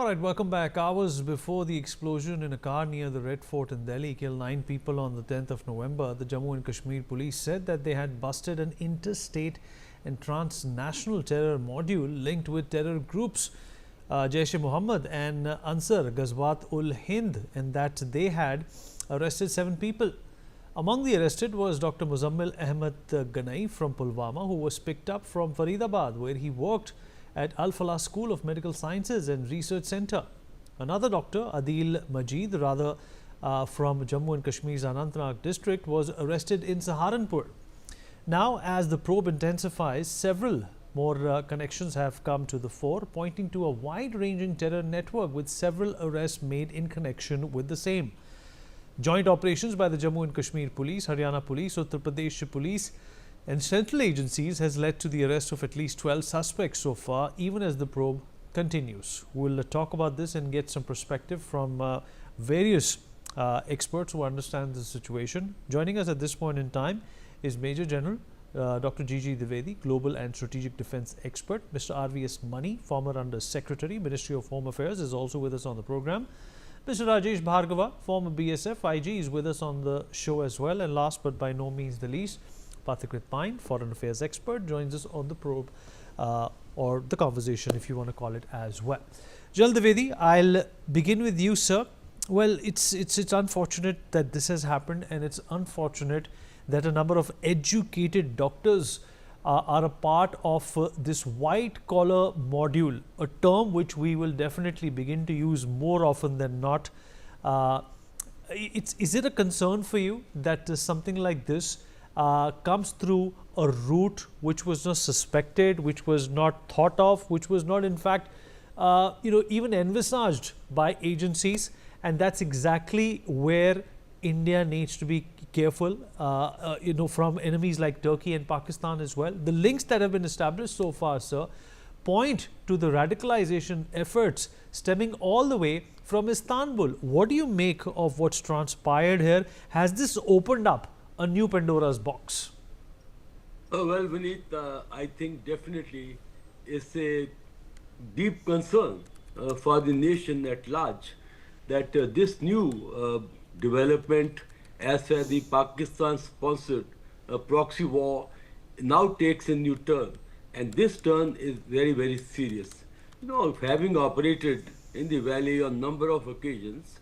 All right, welcome back. Hours before the explosion in a car near the Red Fort in Delhi killed 9 people on the 10th of November, the Jammu and Kashmir police said that they had busted an interstate and transnational terror module linked with terror groups Jaish-e-Mohammed and Ghazwat-ul-Hind, and that they had arrested 7 people. Among the arrested was Dr. Muzammil Ahmed Ganai from Pulwama, who was picked up from Faridabad, where he worked at Al-Falah School of Medical Sciences and Research Centre. Another doctor, Adil Majid, from Jammu and Kashmir's Anantnag district, was arrested in Saharanpur. Now, as the probe intensifies, several more connections have come to the fore, pointing to a wide-ranging terror network with several arrests made in connection with the same. Joint operations by the Jammu and Kashmir Police, Haryana Police, Uttar Pradesh Police and central agencies has led to the arrest of at least 12 suspects so far, even as the probe continues. We'll talk about this and get some perspective from various experts who understand the situation. Joining us at this point in time is Major General Dr. G.G. Dwivedi, Global and Strategic Defence Expert. Mr. R.V.S. Mani, former Under Secretary, Ministry of Home Affairs, is also with us on the program. Mr. Rajesh Bhargava, former BSF IG, is with us on the show as well. And last but by no means the least, Pathikrit Pine, Foreign Affairs Expert, joins us on the probe or the conversation, if you want to call it as well. General Dwivedi, I'll begin with you, sir. Well, it's unfortunate that this has happened, and it's unfortunate that a number of educated doctors are a part of this white-collar module, a term which we will definitely begin to use more often than not. Is it a concern for you that something like this comes through a route which was not suspected, which was not thought of, which was not in fact even envisaged by agencies, and that's exactly where India needs to be careful, from enemies like Turkey and Pakistan as well. The links that have been established so far, sir, point to the radicalization efforts stemming all the way from Istanbul. What do you make of what's transpired here? Has this opened up a new Pandora's box? Well, Vineet, I think definitely it's a deep concern for the nation at large that this new development as far as the Pakistan-sponsored proxy war now takes a new turn. And this turn is very, very serious. Having operated in the valley on a number of occasions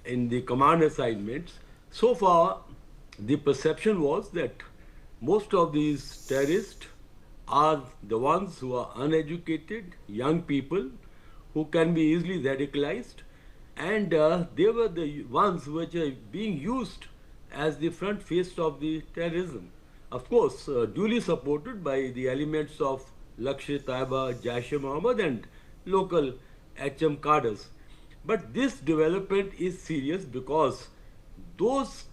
in the command assignments, so far the perception was that most of these terrorists are the ones who are uneducated, young people who can be easily radicalized, and they were the ones which are being used as the front face of the terrorism. Of course, duly supported by the elements of Lashkar-e-Taiba, Jaish-e-Mohammed and local HM cadres. But this development is serious because those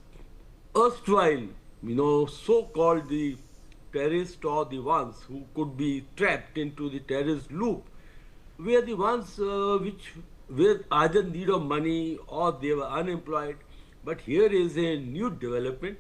erstwhile, so-called the terrorists or the ones who could be trapped into the terrorist loop were the ones which were either in need of money or they were unemployed. But here is a new development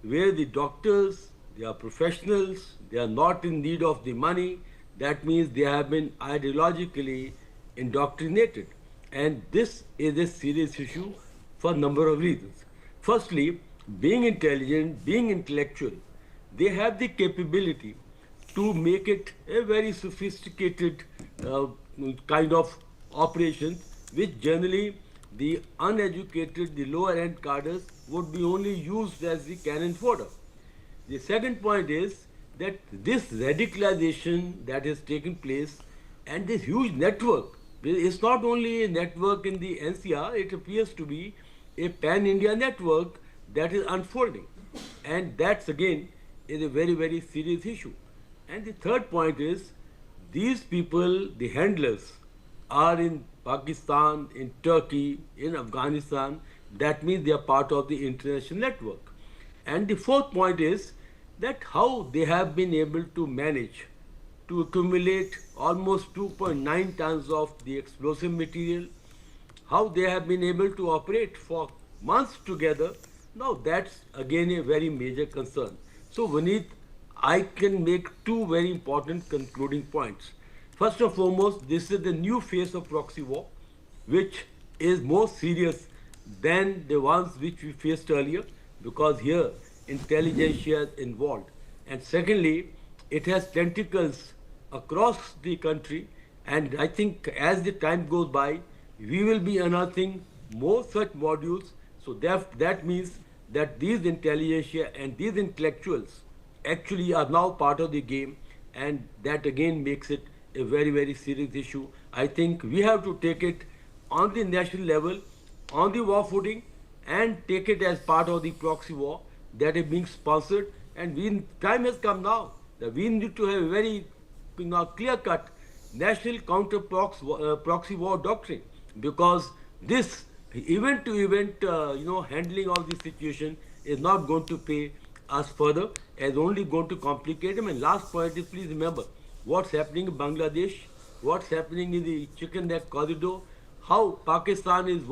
where the doctors, they are professionals, they are not in need of the money. That means they have been ideologically indoctrinated. And this is a serious issue for a number of reasons. Firstly, being intelligent, being intellectual, they have the capability to make it a very sophisticated kind of operation, which generally the uneducated, the lower end cadres would be only used as the cannon fodder. The second point is that this radicalization that has taken place and this huge network, it's not only a network in the NCR, it appears to be a pan-India network that is unfolding. And that's again is a very, very serious issue. And the third point is these people, the handlers, are in Pakistan, in Turkey, in Afghanistan. That means they are part of the international network. And the fourth point is that how they have been able to manage to accumulate almost 2.9 tons of the explosive material, how they have been able to operate for months together. Now that's again a very major concern. So Vineet, I can make two very important concluding points. First and foremost, this is the new phase of proxy war. which is more serious than the ones which we faced earlier, because here intelligentsia is involved. And secondly, it has tentacles across the country, and I think as the time goes by, we will be unearthing more such modules. So that means that these intelligentsia and these intellectuals actually are now part of the game, and that again makes it a very, very serious issue. I think we have to take it on the national level, on the war footing, and take it as part of the proxy war that is being sponsored. And time has come now that we need to have a very clear-cut national counter proxy war doctrine, because this event to event handling of the situation is not going to pay us further, is only going to complicate them. And last point is, please remember what's happening in Bangladesh, what's happening in the chicken neck corridor, how Pakistan has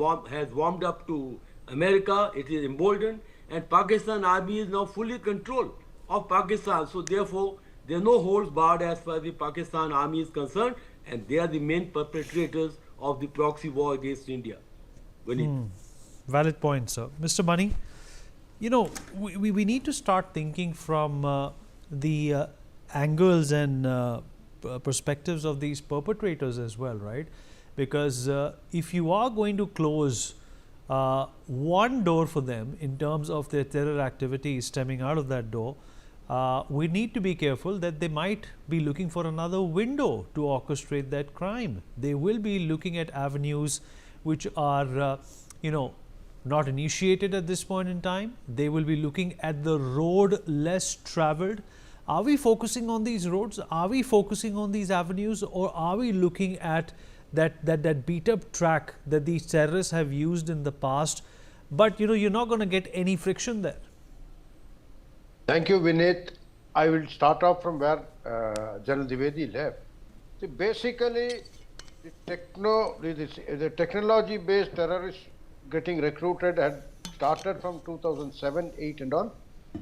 warmed up to America, it is emboldened, and Pakistan army is now fully control of Pakistan. So therefore, there are no holds barred as far as the Pakistan army is concerned, and they are the main perpetrators of the proxy war against India. Valid point, sir. Mr. Mani, we need to start thinking from the angles and perspectives of these perpetrators as well, right? Because if you are going to close one door for them in terms of their terror activities stemming out of that door, we need to be careful that they might be looking for another window to orchestrate that crime. They will be looking at avenues which are, not initiated at this point in time. They will be looking at the road less traveled. Are we focusing on these roads? Are we focusing on these avenues? Or are we looking at that beat up track that these terrorists have used in the past? But you're not going to get any friction there. Thank you, Vineet. I will start off from where General Dwivedi left. See, basically, the technology-based terrorists getting recruited had started from 2007, 8 and on.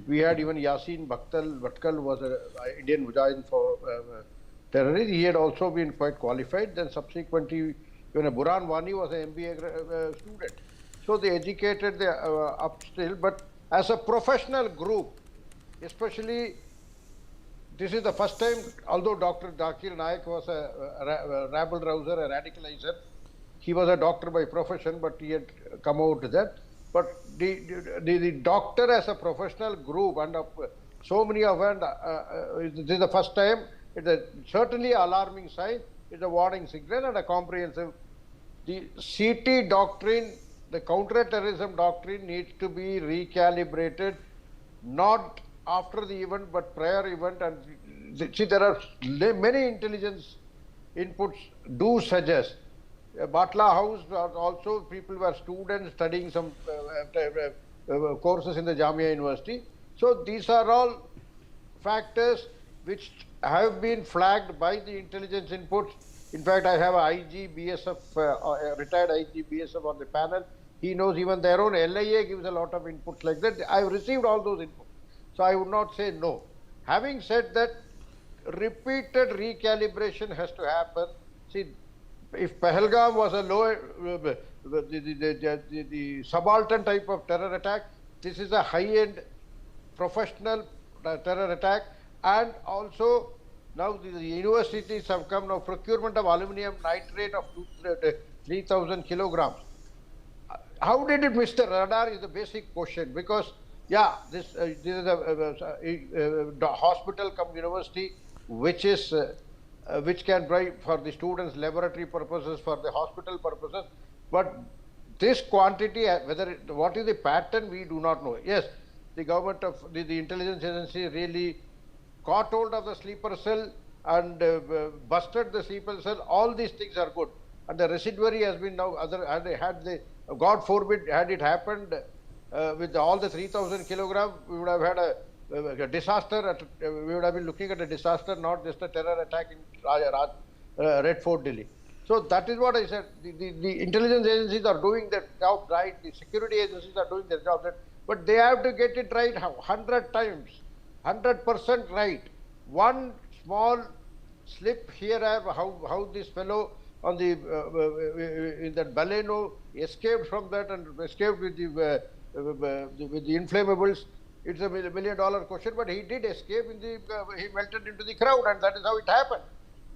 We had even Yasin Bhatkal was an Indian Mujahideen for terrorist. He had also been quite qualified. Then subsequently, even Burhan Wani was an MBA student. So they educated the up still, but as a professional group, especially, this is the first time, although Dr. Zakir Naik was a rabble-rouser, a radicalizer, he was a doctor by profession, but he had come out to that. But the doctor as a professional group, and so many of them, this is the first time, it's a certainly alarming sign, it's a warning signal and a comprehensive. The CT doctrine, the counter-terrorism doctrine needs to be recalibrated, not after the event, but prior event. And see, there are many intelligence inputs do suggest. Batla House also, people were students studying some courses in the Jamia University. So these are all factors which have been flagged by the intelligence inputs. In fact, I have a IG BSF, retired IG BSF on the panel. He knows even their own LIA gives a lot of inputs like that. I've received all those inputs. So I would not say no. Having said that, repeated recalibration has to happen. See, if Pahalgam was a low, the subaltern type of terror attack, this is a high-end professional terror attack. And also, now the universities have come now, procurement of aluminum nitrate of 3,000 kilograms. How did it miss the radar is the basic question, because yeah, this is a hospital come university which is which can provide for the students laboratory purposes, for the hospital purposes, but this quantity, what is the pattern, we do not know. Yes, the government of the intelligence agency really caught hold of the sleeper cell and busted the sleeper cell. All these things are good, and the residuary has been now God forbid, had it happened with all the 3,000 kilograms, we would have had a disaster. We would have been looking at a disaster, not just a terror attack in Red Fort, Delhi. So that is what I said. The intelligence agencies are doing their job right. The security agencies are doing their job right. But they have to get it right 100 times, 100% right. One small slip here, how this fellow on the in that Baleno, escaped from that and escaped with the inflammables. It's a $1 million question, but he did escape in the he melted into the crowd, and that is how it happened.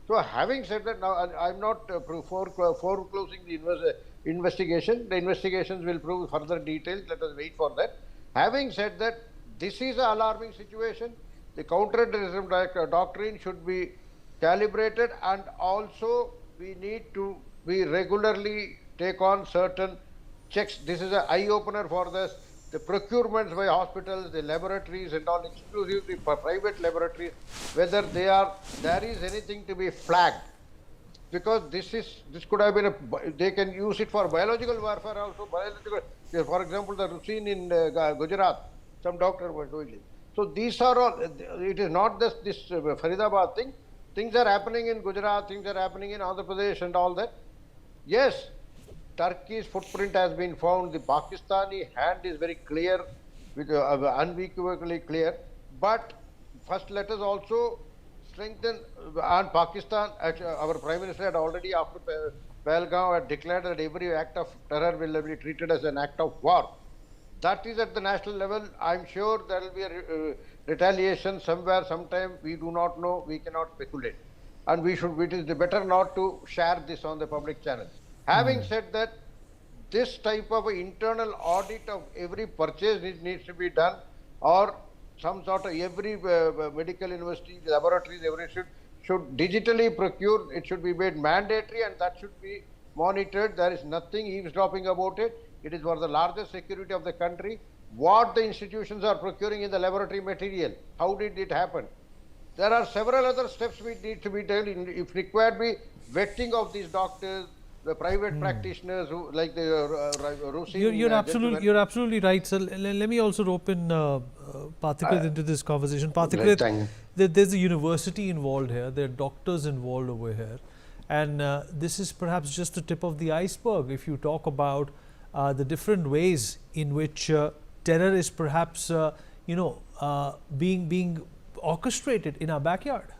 So having said that, now I'm not foreclosing the investigation. The investigations will prove further details. Let us wait for that. Having said that, this is an alarming situation. The counter-terrorism doctrine should be calibrated, and also we need to be regularly take on certain checks. This is an eye-opener for this. The procurements by hospitals, the laboratories and all, exclusively for private laboratories, whether there is anything to be flagged, because this could have been they can use it for biological warfare also. For example, the Rusin in Gujarat, some doctor was doing it. So these are all. It is not just this Faridabad thing. Things are happening in Gujarat. Things are happening in Andhra Pradesh and all that. Yes, Turkey's footprint has been found. The Pakistani hand is very clear, with unequivocally clear. But first, let us also strengthen on Pakistan. Actually, our Prime Minister had already, after Pahalgam, had declared that every act of terror will be treated as an act of war. That is at the national level. I'm sure there will be a retaliation somewhere, sometime. We do not know. We cannot speculate. And we should. It is better not to share this on the public channel. Having said that, this type of internal audit of every purchase needs to be done, or some sort of every medical university, laboratories, everything should digitally procure. It should be made mandatory, and that should be monitored. There is nothing eavesdropping about it. It is for the largest security of the country. What the institutions are procuring in the laboratory material, how did it happen? There are several other steps we need to be taken. If required, be vetting of these doctors, the private practitioners who, like the Rusin. You're absolutely right, sir. Let me also rope in Pathikrit into this conversation. Pathikrit, there's a university involved here. There are doctors involved over here, and this is perhaps just the tip of the iceberg. If you talk about the different ways in which terror is perhaps being orchestrated in our backyard.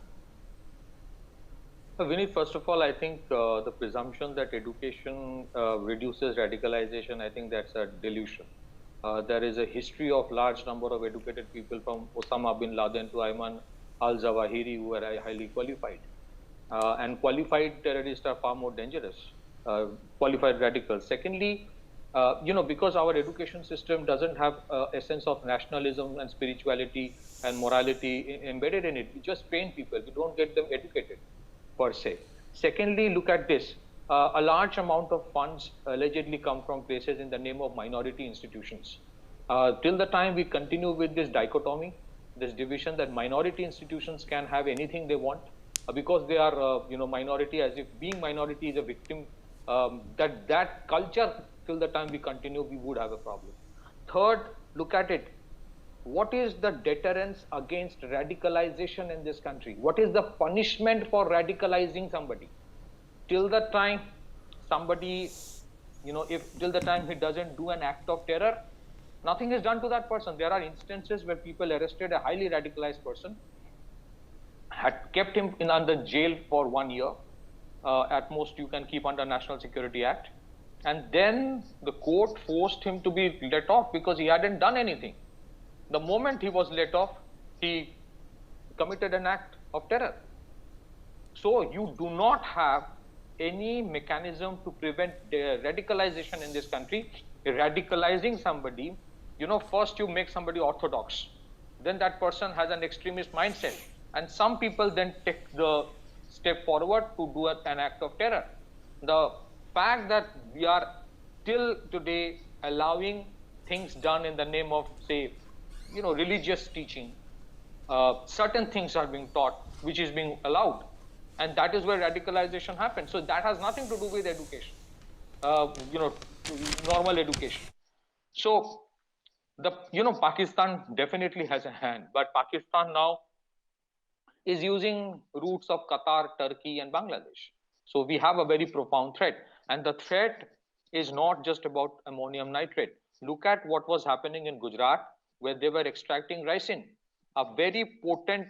Vinit, first of all, I think the presumption that education reduces radicalization, I think that's a delusion. There is a history of large number of educated people, from Osama bin Laden to Ayman al-Zawahiri, who are highly qualified. And qualified terrorists are far more dangerous, qualified radicals. Secondly, because our education system doesn't have a sense of nationalism and spirituality and morality embedded in it, we just train people, we don't get them educated per se. Secondly, look at this. A large amount of funds allegedly come from places in the name of minority institutions. Till the time we continue with this dichotomy, this division that minority institutions can have anything they want because they are, minority, as if being minority is a victim, that culture, till the time we continue, we would have a problem. Third, look at it. What is the deterrence against radicalization in this country? What is the punishment for radicalizing somebody? Till the time somebody, till the time he doesn't do an act of terror, nothing is done to that person. There are instances where people arrested a highly radicalized person, had kept him under jail for 1 year. At most, you can keep under National Security Act. And then the court forced him to be let off because he hadn't done anything. The moment he was let off, he committed an act of terror. So you do not have any mechanism to prevent radicalization in this country. Radicalizing somebody, first you make somebody orthodox. Then that person has an extremist mindset. And some people then take the step forward to do an act of terror. The fact that we are till today allowing things done in the name of, say, religious teaching, certain things are being taught, which is being allowed. And that is where radicalization happens. So that has nothing to do with education, normal education. So Pakistan definitely has a hand, but Pakistan now is using routes of Qatar, Turkey, and Bangladesh. So we have a very profound threat. And the threat is not just about ammonium nitrate. Look at what was happening in Gujarat, where they were extracting ricin, a very potent,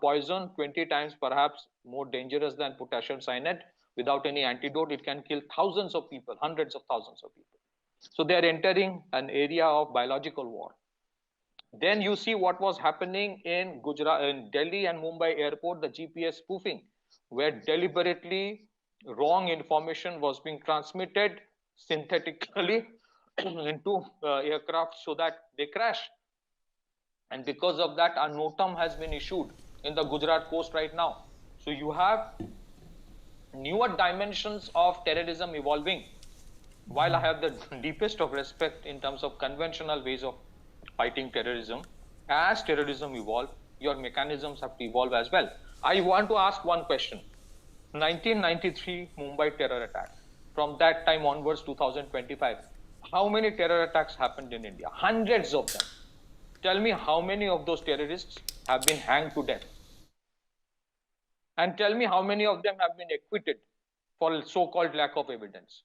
poison, 20 times perhaps more dangerous than potassium cyanide, without any antidote, it can kill thousands of people, hundreds of thousands of people. So they are entering an area of biological war. Then you see what was happening in Gujarat, in Delhi and Mumbai airport, the GPS spoofing, where deliberately wrong information was being transmitted synthetically into aircraft so that they crash. And because of that, a notam has been issued in the Gujarat coast right now. So you have newer dimensions of terrorism evolving. While I have the deepest of respect in terms of conventional ways of fighting terrorism, as terrorism evolves, your mechanisms have to evolve as well. I want to ask one question. 1993 Mumbai terror attack. From that time onwards, 2025, how many terror attacks happened in India? Hundreds of them. Tell me how many of those terrorists have been hanged to death? And tell me how many of them have been acquitted for so-called lack of evidence?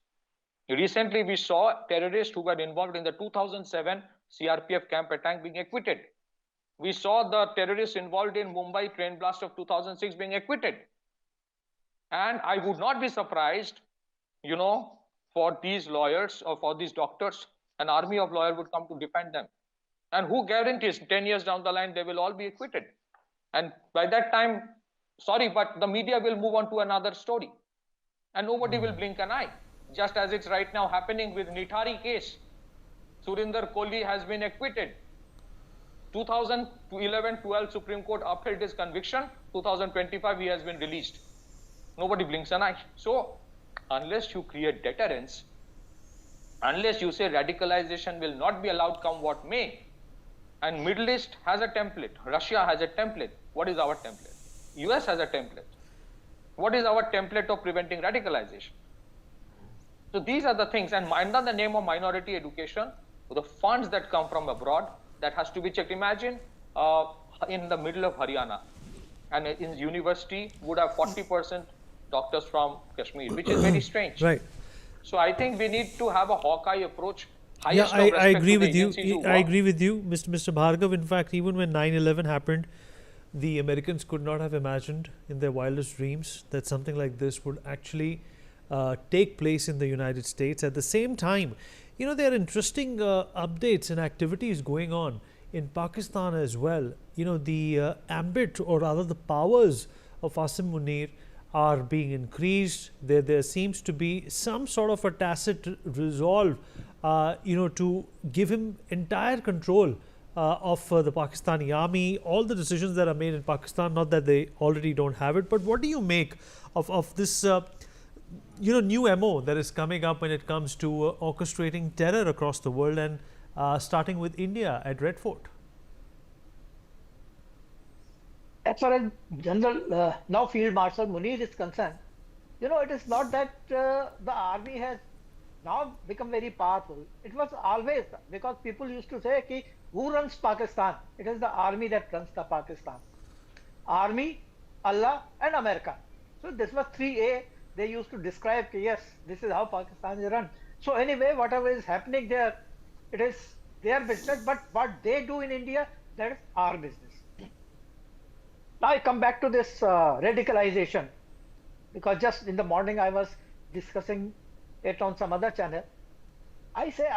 Recently, we saw terrorists who were involved in the 2007 CRPF camp attack being acquitted. We saw the terrorists involved in Mumbai train blast of 2006 being acquitted. And I would not be surprised, for these lawyers or for these doctors, an army of lawyers would come to defend them. And who guarantees 10 years down the line, they will all be acquitted? And by that time, sorry, but the media will move on to another story. And nobody will blink an eye. Just as it's right now happening with Nithari case. Surinder Kohli has been acquitted. 2011-12 Supreme Court upheld his conviction. 2025 he has been released. Nobody blinks an eye. So unless you create deterrence, unless you say radicalization will not be allowed come what may, and Middle East has a template, Russia has a template. What is our template? US has a template. What is our template of preventing radicalization? So these are the things, and under the name of minority education, the funds that come from abroad, that has to be checked. Imagine in the middle of Haryana, and in university would have 40% doctors from Kashmir, which is very strange. Right. So I think we need to have a Hawkeye approach. Yeah, I agree with you. I agree with you, Mr. Bhargav. In fact, even when 9/11 happened, the Americans could not have imagined in their wildest dreams that something like this would actually take place in the United States. At the same time, there are interesting updates and activities going on in Pakistan as well. The ambit, or rather the powers of Asim Munir are being increased. There seems to be some sort of a tacit resolve, to give him entire control of the Pakistani army, all the decisions that are made in Pakistan, not that they already don't have it. But what do you make of this new MO that is coming up when it comes to orchestrating terror across the world, and starting with India at Red Fort? As far as General, now Field Marshal Munir is concerned, it is not that the army has now become very powerful. It was always, because people used to say, ki, who runs Pakistan? It is the army that runs the Pakistan. Army, Allah and America. So this was 3A. They used to describe, yes, this is how Pakistan is run. So anyway, whatever is happening there, it is their business. But what they do in India, that is our business. Now I come back to this radicalization, because just in the morning I was discussing it on some other channel. I say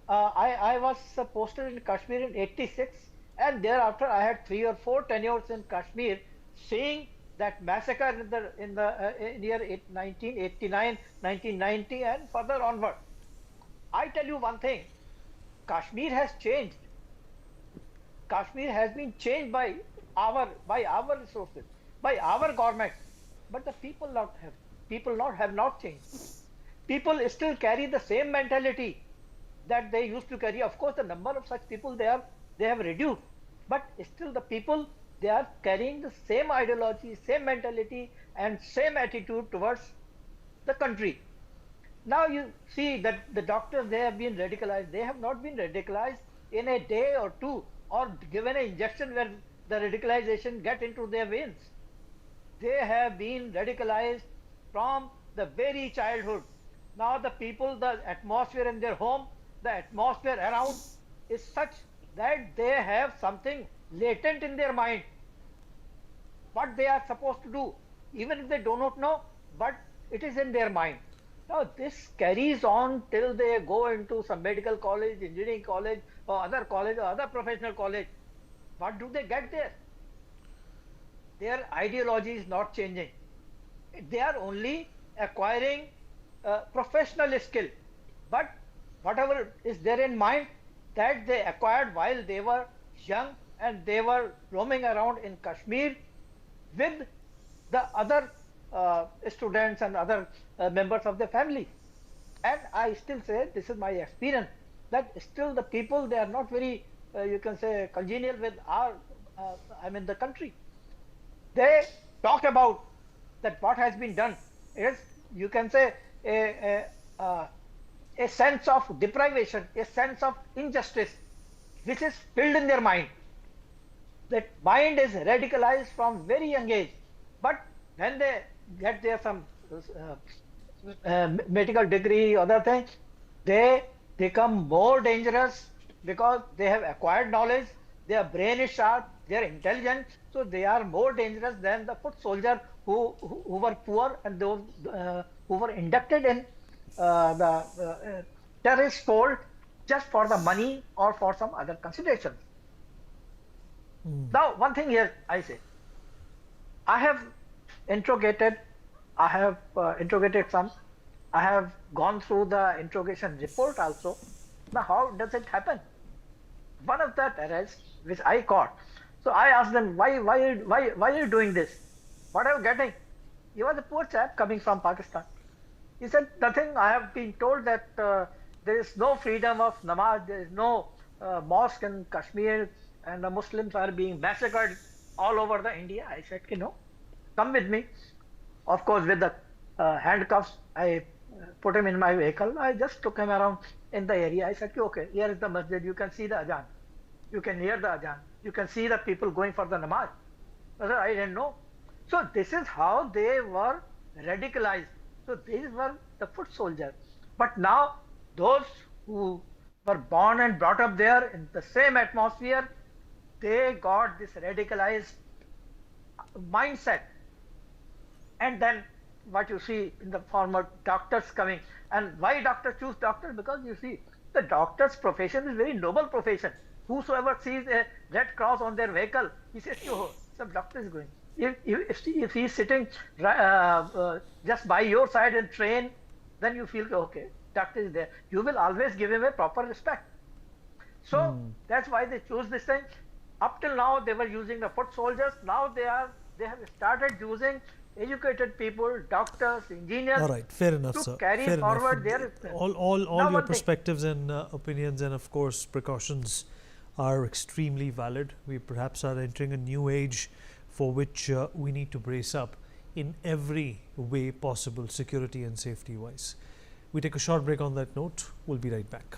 I was posted in Kashmir in '86, and thereafter I had 3 or 4 tenures in Kashmir, seeing that massacre in the year 1989, 1990, and further onward. I tell you one thing: Kashmir has changed. Kashmir has been changed by our resources, by our government, but the people have not changed. People still carry the same mentality that they used to carry. Of course, the number of such people they have reduced, but still the people, they are carrying the same ideology, same mentality, and same attitude towards the country. Now you see that the doctors, they have been radicalized. They have not been radicalized in a day or two, or given an injection where the radicalization get into their veins. They have been radicalized from the very childhood. Now the people, the atmosphere in their home, the atmosphere around is such that they have something latent in their mind, what they are supposed to do, even if they do not know, but It is in their mind. Now this carries on till they go into some medical college, engineering college, or other professional college. What do they get there? Their ideology is not changing. They are only acquiring professional skill. But whatever is there in mind, that they acquired while they were young and they were roaming around in Kashmir with the other students and other members of the family. And I still say, this is my experience, that still the people, they are not very, you can say, congenial with our, the country. They talk about that what has been done is, you can say, a sense of deprivation, a sense of injustice, which is filled in their mind. That mind is radicalized from very young age. But when they get there some medical degree, other things, they become more dangerous because they have acquired knowledge, their brain is sharp, they are intelligent, so they are more dangerous than the foot soldier who were poor and those who were inducted in the terrorist fold just for the money or for some other considerations. Now, one thing here I say, I have interrogated some, I have gone through the interrogation report also. Now, how does it happen? One of the terrorists which I caught, so I asked them, why are you doing this? What are you getting? He was a poor chap coming from Pakistan. He said, nothing, I have been told that there is no freedom of namaz, there is no mosque in Kashmir, and the Muslims are being massacred all over the India. I said, no, come with me. Of course, with the handcuffs, I put him in my vehicle. I just took him around in the area. I said, okay, here is the masjid. You can see the adhan. You can hear the adhan. You can see the people going for the namaz. I said, I didn't know. So this is how they were radicalized. So these were the foot soldiers. But now those who were born and brought up there in the same atmosphere, they got this radicalized mindset. And then what you see in the form of doctors coming. And why doctors choose doctors? Because you see, the doctor's profession is a very noble profession. Whosoever sees a red cross on their vehicle, he says, oh, some doctor is going. If he is sitting just by your side in train, then you feel, okay, doctor is there. You will always give him a proper respect. So that's why they choose this thing. Up till now, they were using the foot soldiers. Now they have started using educated people, doctors, engineers. All right, fair enough, sir. To carry fair forward enough. their all your perspectives and opinions and of course precautions are extremely valid. We perhaps are entering a new age for which we need to brace up in every way possible, security and safety wise. We take a short break on that note. We'll be right back.